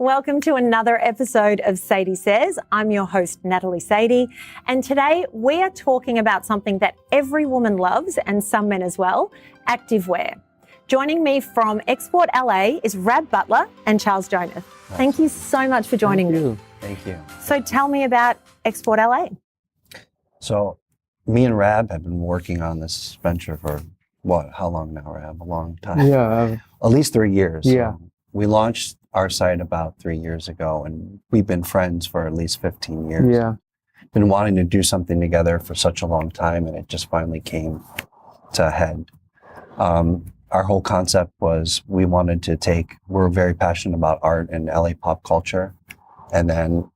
Welcome to another episode of Sady Says. I'm your host, Natalie Sady, and today we are talking about something that every woman loves and some men as well, activewear. Joining me from Export LA is Butler and Charles Jonath. Thank you so much for joining me. Thank you. So tell me about Export LA. So me and Rab have been working on this venture for how long now, Rab? A long time. Yeah. At least 3 years. Yeah. We launched our site about 3 years ago, and we've been friends for at least 15 years. Yeah. Been wanting to do something together for such a long time, and it just finally came to a head. Our whole concept was we're very passionate about art and LA pop culture. And then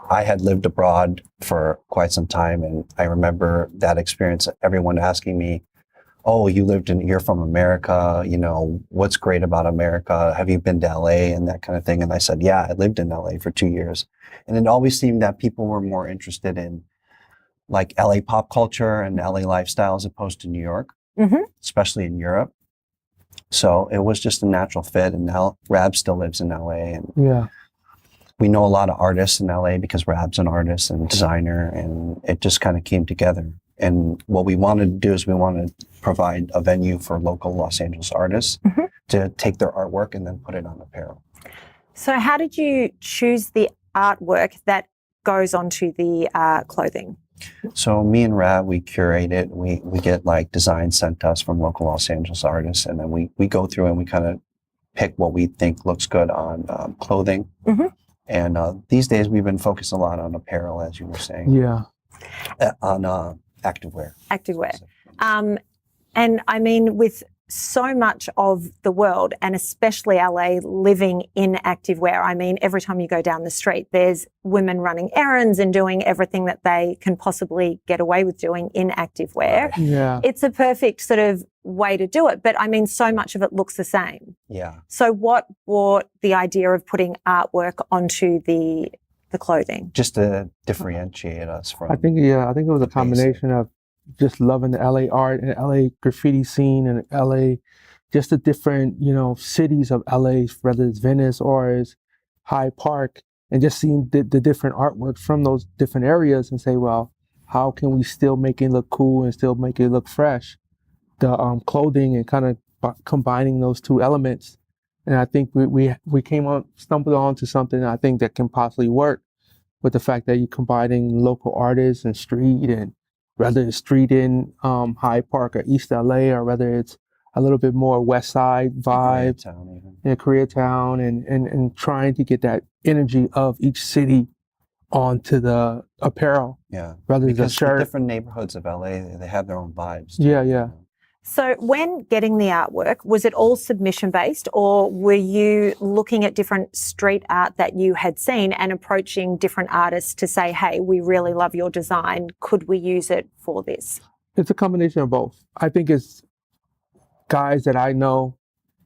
I had lived abroad for quite some time, and I remember that experience, everyone asking me, oh, you're from America, what's great about America? Have you been to LA and that kind of thing? And I said, yeah, I lived in LA for 2 years. And it always seemed that people were more interested in like LA pop culture and LA lifestyle as opposed to New York, especially in Europe. So it was just a natural fit. And now Rab still lives in LA. And we know a lot of artists in LA because Rab's an artist and designer, and it just kind of came together. And what we wanted to do is we wanted to provide a venue for local Los Angeles artists to take their artwork and then put it on apparel. So how did you choose the artwork that goes onto the clothing? So me and Rab, we curate it. We get like designs sent to us from local Los Angeles artists, and then we go through and we kind of pick what we think looks good on clothing. And these days we've been focused a lot on apparel, as you were saying. Yeah. On activewear. Activewear. And I mean, with so much of the world, and especially LA, living in activewear, I mean, every time you go down the street, there's women running errands and doing everything that they can possibly get away with doing in activewear. Yeah. It's a perfect sort of way to do it. But I mean, so much of it looks the same. Yeah. So what brought the idea of putting artwork onto the clothing? Just to differentiate us from. I think it was a combination of just loving the LA art and LA graffiti scene and LA, just the different, cities of LA, whether it's Venice or it's Hyde Park, and just seeing the different artwork from those different areas and say, well, how can we still make it look cool and still make it look fresh? The clothing and kind of combining those two elements. And I think we stumbled onto something I think that can possibly work with the fact that you're combining local artists and street, and whether it's street in Hyde Park or East LA, or whether it's a little bit more West Side vibe in Koreatown, and trying to get that energy of each city onto the apparel. Yeah, rather than because a shirt. The different neighborhoods of LA, they have their own vibes. Yeah. So when getting the artwork, was it all submission based, or were you looking at different street art that you had seen and approaching different artists to say, hey, we really love your design, could we use it for this? It's a combination of both. I think it's guys that I know,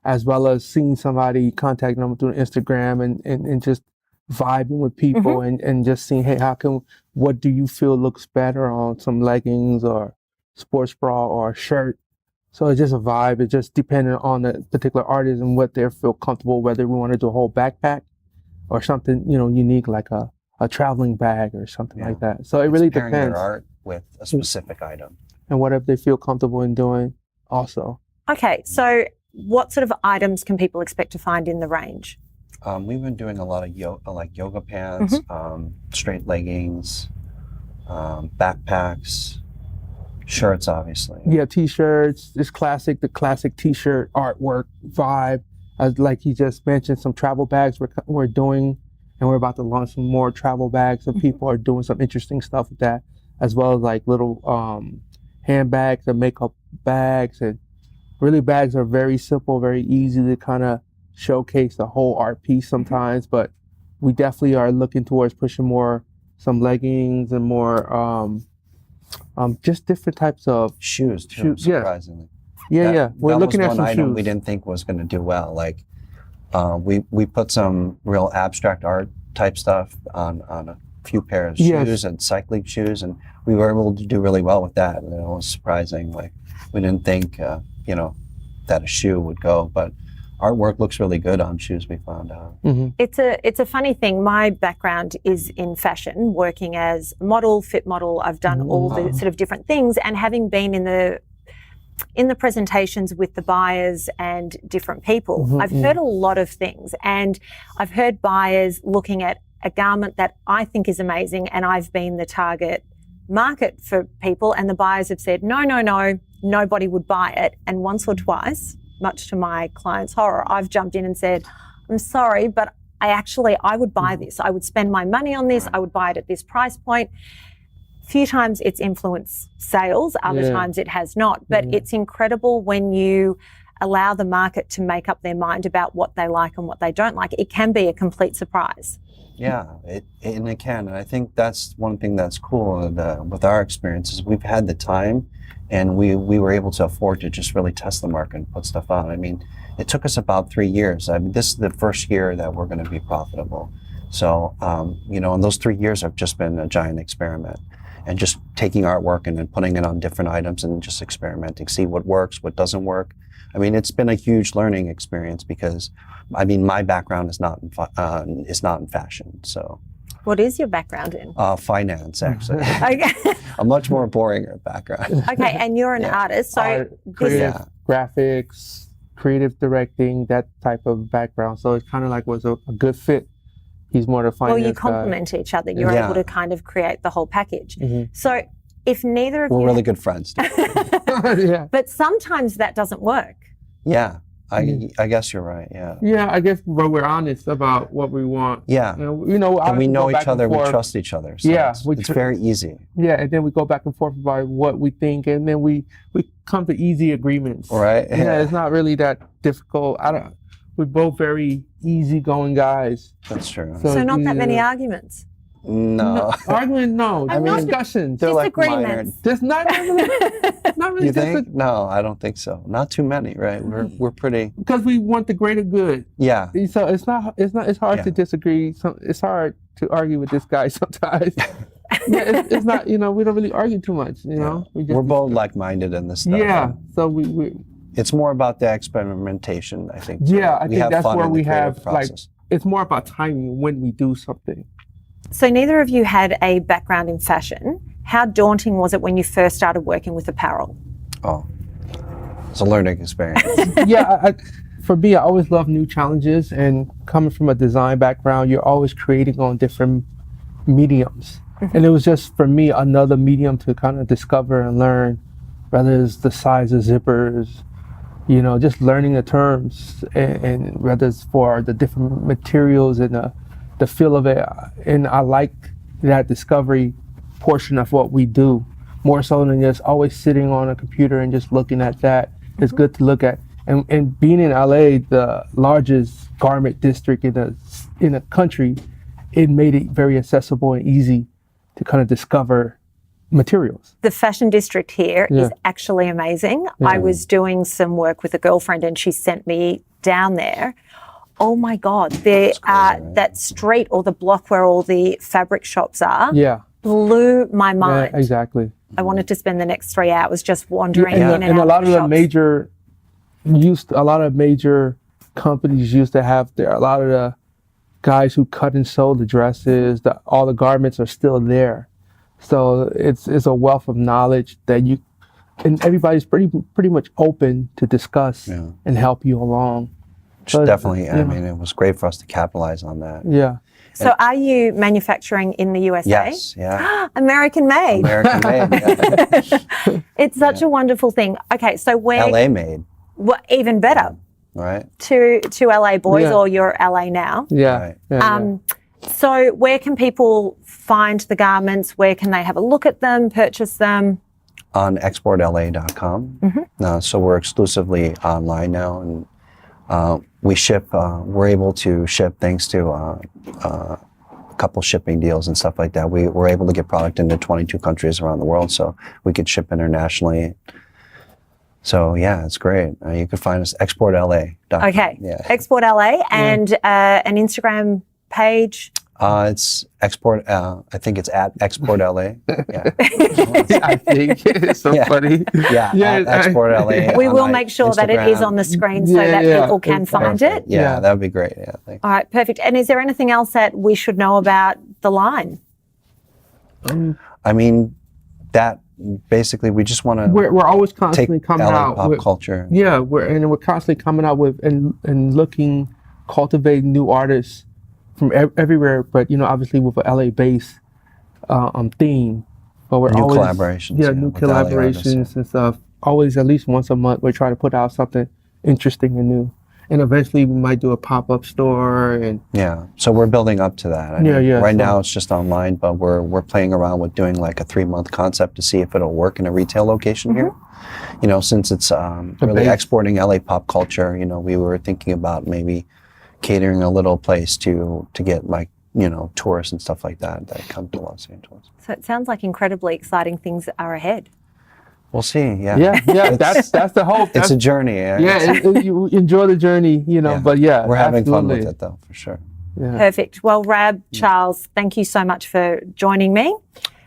as well as seeing somebody contacting them through Instagram and just vibing with people and just seeing, hey, what do you feel looks better on some leggings or sports bra or a shirt? So it's just a vibe. It's just dependent on the particular artist and what they feel comfortable, whether we want to do a whole backpack or something, unique like a traveling bag or something like that. So it really depends. Pairing their art with a specific item. And whatever they feel comfortable in doing also. Okay, so what sort of items can people expect to find in the range? We've been doing a lot of yoga pants, straight leggings, backpacks, shirts, obviously. Yeah, T-shirts. It's the classic T-shirt artwork vibe. Like you just mentioned, some travel bags we're doing, and we're about to launch some more travel bags. So people are doing some interesting stuff with that, as well as like little handbags and makeup bags. And really, bags are very simple, very easy to kind of showcase the whole art piece sometimes. But we definitely are looking towards pushing some leggings and more just different types of shoes too, surprisingly. Yeah. We're looking at some item shoes we didn't think was going to do well. Like we put some real abstract art type stuff on a few pairs of shoes and cycling shoes, and we were able to do really well with that. And it was surprising. Like we didn't think that a shoe would go, but artwork looks really good on shoes, we found out. Mm-hmm. It's a funny thing. My background is in fashion, working as a model, fit model. I've done all the sort of different things, and having been in the presentations with the buyers and different people, I've heard a lot of things, and I've heard buyers looking at a garment that I think is amazing, and I've been the target market for people, and the buyers have said, no, nobody would buy it. And once or twice, much to my client's horror, I've jumped in and said, I'm sorry, but I would buy this. I would spend my money on this. I would buy it at this price point. A few times it's influenced sales, other times it has not. But it's incredible when you allow the market to make up their mind about what they like and what they don't like. It can be a complete surprise. Yeah, it can. And I think that's one thing that's cool with our experiences. We've had the time, and we were able to afford to just really test the market and put stuff out. I mean, it took us about 3 years. I mean, this is the first year that we're going to be profitable. So, and those 3 years have just been a giant experiment, and just taking artwork and then putting it on different items and just experimenting, see what works, what doesn't work. I mean, it's been a huge learning experience because, I mean, my background is not in fashion. So, what is your background in? Finance, actually. Okay. A much more boring background. Okay, and you're an artist, so creative graphics, creative directing, that type of background. So it kind of like was a good fit. He's more the finance Well, you guy. complement each other. You're able to kind of create the whole package. So if neither of you... We're really good friends. Yeah. But sometimes that doesn't work. Yeah, I guess you're right. Yeah. Yeah, I guess, but we're honest about what we want. Yeah. And we know each other. We trust each other. So it's very easy. Yeah, and then we go back and forth about what we think, and then we come to easy agreements. Right. Yeah, it's not really that difficult. We're both very easygoing guys. That's true. So not that many arguments. No. Argument, no. I mean, discussions. They're like minor. Disagreements. Not really. You think? No, I don't think so. Not too many, right? We're pretty. Because we want the greater good. Yeah. So it's hard to disagree. It's hard to argue with this guy sometimes. It's not, we don't really argue too much, We're both like-minded in this stuff. Yeah. So we it's more about the experimentation, I think. Yeah, I think have that's fun where in we the creative have process. it's more about timing when we do something. So neither of you had a background in fashion. How daunting was it when you first started working with apparel? Oh, it's a learning experience. Yeah, for me, I always love new challenges, and coming from a design background, you're always creating on different mediums. And it was just, for me, another medium to kind of discover and learn, whether it's the size of zippers, just learning the terms, and whether it's for the different materials and the feel of it. And I like that discovery portion of what we do, more so than just always sitting on a computer and just looking at that. It's good to look at. And being in LA, the largest garment district in the country, it made it very accessible and easy to kind of discover materials. The fashion district here is actually amazing. Yeah. I was doing some work with a girlfriend and she sent me down there. Oh my God, that street or the block where all the fabric shops are blew my mind. Yeah, exactly. I wanted to spend the next 3 hours just wandering in and out. And a lot of the shops. a lot of major companies used to have a lot of the guys who cut and sew the dresses, all the garments are still there. So it's a wealth of knowledge that and everybody's pretty much open to discuss and help you along. So definitely, I mean, it was great for us to capitalize on that. Yeah. So are you manufacturing in the USA? Yes, yeah. American made. American made, yeah. It's such a wonderful thing. Okay, so where... LA made. Well, even better. Right. To LA boys, or you're LA now. Yeah. Right. So where can people find the garments? Where can they have a look at them, purchase them? On exportla.com. So we're exclusively online now, and we ship. We're able to ship thanks to a couple shipping deals and stuff like that. We're able to get product into 22 countries around the world, so we could ship internationally. So yeah, it's great. You can find us exportla.com. Okay. Yeah. Export LA and an Instagram page. It's Export. I think it's at Export LA. Yeah. I think it's so funny. Yeah. At Export LA. We will make sure that it is on the screen so that people can find it. Yeah, that would be great. Yeah. Thanks. All right, perfect. And is there anything else that we should know about the line? I mean, that basically we just want to. We're always constantly coming LA out pop with culture. Yeah, we're constantly coming out with and looking, cultivating new artists from everywhere. But obviously with a LA based theme. But we're New always collaborations. new with LA artists, collaborations and stuff. Always at least once a month we try to put out something interesting and new. And eventually we might do a pop-up store and so we're building up to that. Right now it's just online, but we're playing around with doing like a 3-month concept to see if it'll work in a retail location here. Since it's really exporting LA pop culture, we were thinking about maybe catering a little place to get like tourists and stuff like that come to Los Angeles. So it sounds like incredibly exciting things are ahead. We'll see. Yeah. That's the hope. It's a journey. You enjoy the journey, but we're having fun with it though, for sure. Yeah. Perfect. Well, Rab, Charles, thank you so much for joining me.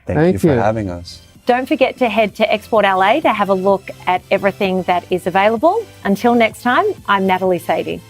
Thank you for having us. Don't forget to head to Export LA to have a look at everything that is available. Until next time, I'm Natalie Sady.